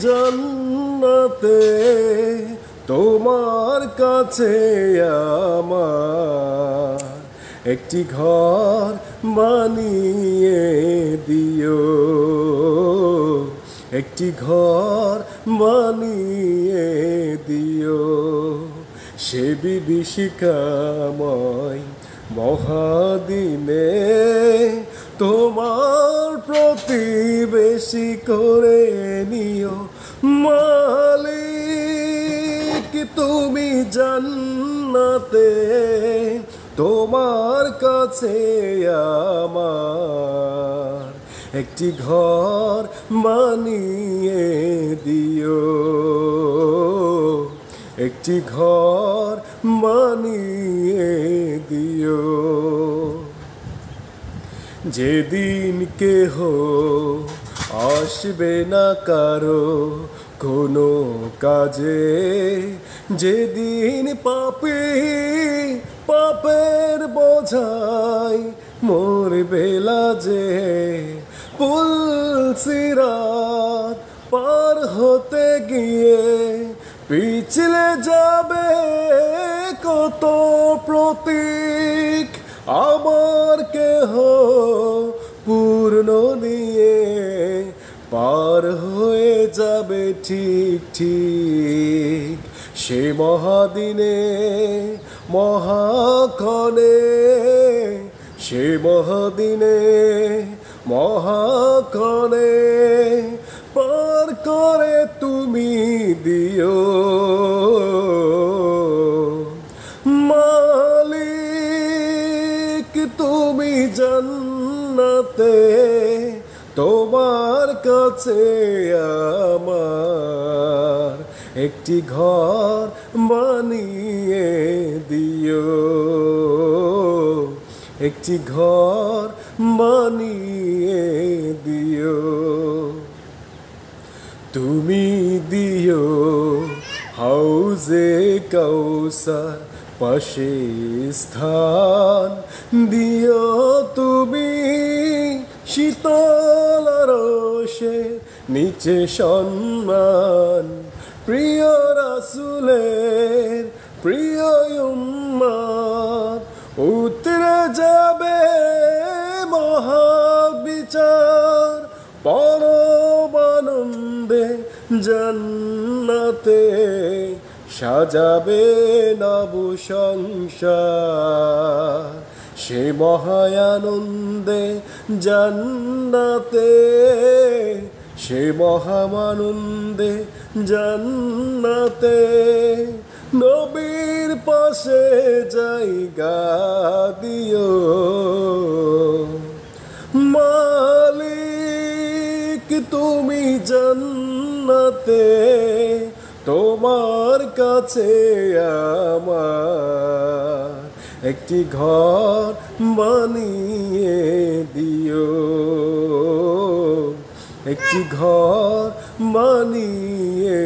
জান্নাতে তোমার কাছে আমার একটি ঘর বানিয়ে দিও, একটি ঘর বানিয়ে দিও। সে বিভীষিকাময় মহাদিনে তোমার প্রতিবেশী করে নিও মালিক। তুমি জান্নাতে তোমার কাছে আমার একটি ঘর বানিয়ে দিও, একটি ঘর বানিয়ে দিও। যেদিন কেহ আসবে না কারো কোনো কাজে, যেদিন পাপী পাপের বোঝাই মরবে লাজে, পুলসিরাত পার হতে গিয়ে পিছলে যাবে কত প্রতীক, আমার কেহ পূর্ণ দিয়ে পার হয়ে যাবে ঠিক ঠিক। সে মহাদিনে মহাক্ষণে, সে মহাদিনে মহাক্ষণে পার করে তুমি দিও মালিক। তুমি জান্নাতে তোমার কাছে আমার একটি ঘর বানিয়ে দিও, একটি ঘর বানিয়ে দিও। তুমি দিও হাউজে কাউসার পাশে স্থান, দিও তুমি শীতল রোষে নিচে সম্মান, প্রিয় রাসূলের প্রিয় উম্মত উতরে যাবে মহাবিচার, পরমানন্দে জান্নাতে সাজাবে নব সংসার। সে মহায়ানন্দে জান্নাতে, সে মহামানন্দে জান্নাতে নবীর পাশে জায়গা দিও মালিক। তুমি জান্নাতে তোমার কাছে আমার একটি ঘর বানিয়ে দিও, একটি ঘর বানিয়ে